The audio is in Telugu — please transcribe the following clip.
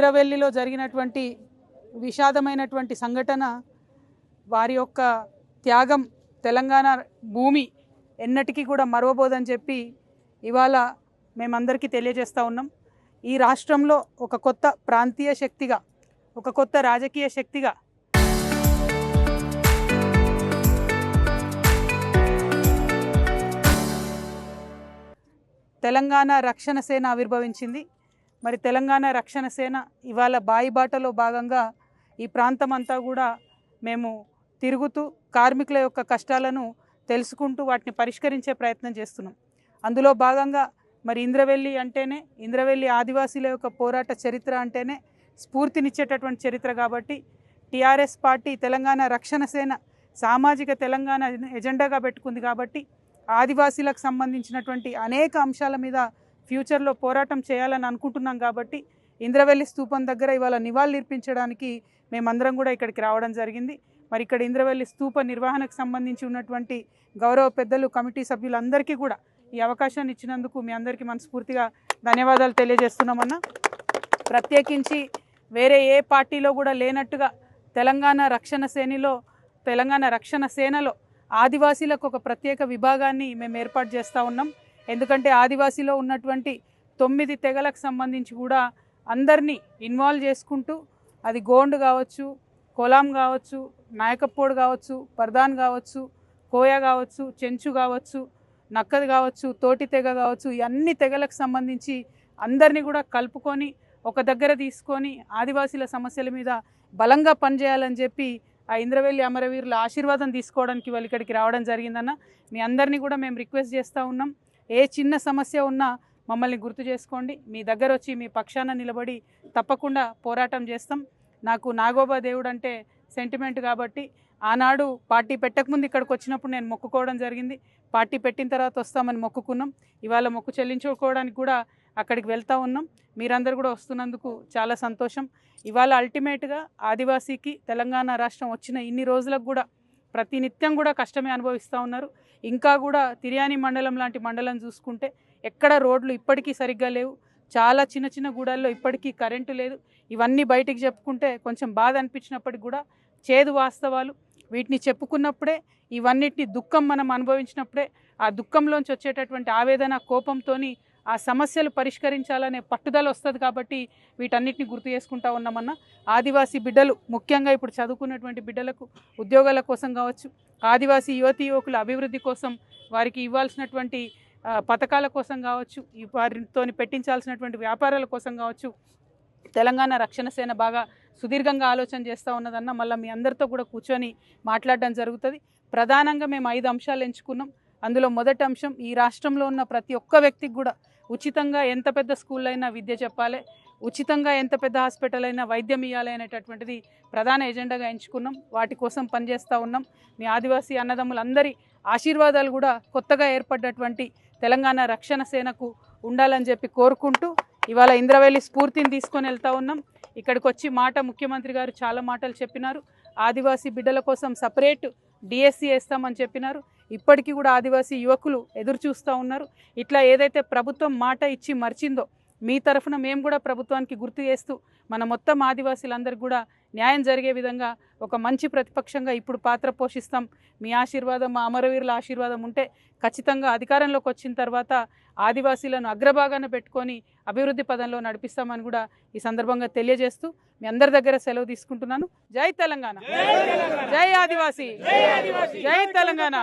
ఇంద్రవెల్లిలో జరిగినటువంటి విషాదమైనటువంటి సంఘటన, వారి యొక్క త్యాగం తెలంగాణ భూమి ఎన్నటికీ కూడా మరవబోదని చెప్పి ఇవాళ మేమందరికీ తెలియజేస్తూ ఉన్నాం. ఈ రాష్ట్రంలో ఒక కొత్త ప్రాంతీయ శక్తిగా, ఒక కొత్త రాజకీయ శక్తిగా తెలంగాణ రక్షణ సేన ఆవిర్భవించింది. మరి తెలంగాణ రక్షణ సేన ఇవాళ బాయిబాటలో భాగంగా ఈ ప్రాంతం అంతా కూడా మేము తిరుగుతూ కార్మికుల యొక్క కష్టాలను తెలుసుకుంటూ వాటిని పరిష్కరించే ప్రయత్నం చేస్తున్నాం. అందులో భాగంగా మరి ఇంద్రవెల్లి అంటేనే, ఇంద్రవెల్లి ఆదివాసీల యొక్క పోరాట చరిత్ర అంటేనే స్ఫూర్తినిచ్చేటటువంటి చరిత్ర. కాబట్టి టీఆర్ఎస్ పార్టీ తెలంగాణ రక్షణ సేన సామాజిక తెలంగాణ ఎజెండాగా పెట్టుకుంది. కాబట్టి ఆదివాసీలకు సంబంధించినటువంటి అనేక అంశాల మీద ఫ్యూచర్లో పోరాటం చేయాలని అనుకుంటున్నాం. కాబట్టి ఇంద్రవెల్లి స్తూపం దగ్గర ఇవాళ నివాళులర్పించడానికి మేమందరం కూడా ఇక్కడికి రావడం జరిగింది. మరి ఇక్కడ ఇంద్రవెల్లి స్తూప నిర్వహణకు సంబంధించి ఉన్నటువంటి గౌరవ పెద్దలు, కమిటీ సభ్యులందరికీ కూడా ఈ అవకాశాన్ని ఇచ్చినందుకు మీ అందరికీ మనస్ఫూర్తిగా ధన్యవాదాలు తెలియజేస్తున్నామన్నా. ప్రత్యేకించి వేరే ఏ పార్టీలో కూడా లేనట్టుగా తెలంగాణ రక్షణ సేనలో ఆదివాసీలకు ఒక ప్రత్యేక విభాగాన్ని మేము ఏర్పాటు చేస్తూ ఉన్నాం. ఎందుకంటే ఆదివాసీలో ఉన్నటువంటి 9 తెగలకు సంబంధించి కూడా అందరినీ ఇన్వాల్వ్ చేసుకుంటూ, అది గోండు కావచ్చు, కొలాం కావచ్చు, నాయకపోడు కావచ్చు, పర్దాన్ కావచ్చు, కోయ కావచ్చు, చెంచు కావచ్చు, నక్కది కావచ్చు, తోటి తెగ కావచ్చు, ఈ అన్ని తెగలకు సంబంధించి అందరినీ కూడా కలుపుకొని ఒక దగ్గర తీసుకొని ఆదివాసీల సమస్యల మీద బలంగా పనిచేయాలని చెప్పి ఆ ఇంద్రవెల్లి అమరవీరుల ఆశీర్వాదం తీసుకోవడానికి వాళ్ళు ఇక్కడికి రావడం జరిగిందన్న. మీ అందరినీ కూడా మేము రిక్వెస్ట్ చేస్తూ ఉన్నాం, ఏ చిన్న సమస్య ఉన్నా మమ్మల్ని గుర్తు చేసుకోండి, మీ దగ్గర వచ్చి మీ పక్షాన నిలబడి తప్పకుండా పోరాటం చేస్తాం. నాకు నాగోబా దేవుడు అంటే సెంటిమెంట్. కాబట్టి ఆనాడు పార్టీ పెట్టకముందు ఇక్కడికి వచ్చినప్పుడు నేను మొక్కుకోవడం జరిగింది. పార్టీ పెట్టిన తర్వాత వస్తామని మొక్కుకున్నాం. ఇవాళ మొక్కు చెల్లించుకోవడానికి కూడా అక్కడికి వెళ్తూ ఉన్నాం. మీరందరూ కూడా వస్తున్నందుకు చాలా సంతోషం. ఇవాళ అల్టిమేట్గా ఆదివాసీకి తెలంగాణ రాష్ట్రం వచ్చిన ఇన్ని రోజులకు కూడా ప్రతినిత్యం కూడా కష్టమే అనుభవిస్తూ ఉన్నారు. ఇంకా కూడా తిర్యాని మండలం లాంటి మండలం చూసుకుంటే ఎక్కడ రోడ్లు ఇప్పటికీ సరిగ్గా లేవు. చాలా చిన్న చిన్న గూడాల్లో ఇప్పటికీ కరెంటు లేదు. ఇవన్నీ బయటికి చెప్పుకుంటే కొంచెం బాధ అనిపించినప్పటికి కూడా చేదు వాస్తవాలు. వీటిని చెప్పుకున్నప్పుడే, ఇవన్నిటిని దుఃఖం మనం అనుభవించినప్పుడే ఆ దుఃఖంలోంచి వచ్చేటటువంటి ఆవేదన, కోపంతోని ఆ సమస్యలు పరిష్కరించాలనే పట్టుదల వస్తుంది. కాబట్టి వీటన్నిటిని గుర్తు చేసుకుంటా ఉన్నామన్నా. ఆదివాసీ బిడ్డలు ముఖ్యంగా ఇప్పుడు చదువుకున్నటువంటి బిడ్డలకు ఉద్యోగాల కోసం కావచ్చు, ఆదివాసీ యువతీ యువకుల అభివృద్ధి కోసం వారికి ఇవ్వాల్సినటువంటి పథకాల కోసం కావచ్చు, వారితో పెట్టించాల్సినటువంటి వ్యాపారాల కోసం కావచ్చు, తెలంగాణ రక్షణ సేన బాగా సుదీర్ఘంగా ఆలోచన చేస్తూ ఉన్నదన్న. మళ్ళీ మీ అందరితో కూడా కూర్చొని మాట్లాడడం జరుగుతుంది. ప్రధానంగా మేము 5 అంశాలు ఎంచుకున్నాం. అందులో మొదటి అంశం, ఈ రాష్ట్రంలో ఉన్న ప్రతి ఒక్క వ్యక్తికి కూడా ఉచితంగా ఎంత పెద్ద స్కూల్ అయినా విద్య చెప్పాలి, ఉచితంగా ఎంత పెద్ద హాస్పిటల్ అయినా వైద్యం ఇవ్వాలి అనేటటువంటిది ప్రధాన ఎజెండాగా ఎంచుకున్నాం. వాటి కోసం పనిచేస్తూ ఉన్నాం. మీ ఆదివాసీ అన్నదమ్ములందరి ఆశీర్వాదాలు కూడా కొత్తగా ఏర్పడ్డటువంటి తెలంగాణ రక్షణ సేనకు ఉండాలని చెప్పి కోరుకుంటూ ఇవాళ ఇంద్రవెల్లి స్ఫూర్తిని తీసుకొని వెళ్తూ ఉన్నాం. ఇక్కడికి వచ్చి ముఖ్యమంత్రి గారు చాలా మాటలు చెప్పినారు. ఆదివాసీ బిడ్డల కోసం సపరేట్ డిఎస్సి వేస్తామని చెప్పినారు. ఇప్పటికీ కూడా ఆదివాసీ యువకులు ఎదురు చూస్తూ ఉన్నారు. ఇట్లా ఏదైతే ప్రభుత్వం మాట ఇచ్చి మర్చిందో, మీ తరఫున మేము కూడా ప్రభుత్వానికి గుర్తు చేస్తూ మన మొత్తం ఆదివాసీలందరికీ కూడా న్యాయం జరిగే విధంగా ఒక మంచి ప్రతిపక్షంగా ఇప్పుడు పాత్ర పోషిస్తాం. మీ ఆశీర్వాదం, మా అమరవీరుల ఆశీర్వాదం ఉంటే ఖచ్చితంగా అధికారంలోకి వచ్చిన తర్వాత ఆదివాసీలను అగ్రభాగాన పెట్టుకొని అభివృద్ధి పదంలో నడిపిస్తామని కూడా ఈ సందర్భంగా తెలియజేస్తూ మీ అందరి దగ్గర సెలవు తీసుకుంటున్నాను. జై తెలంగాణ, జై ఆదివాసీ, జై తెలంగాణ.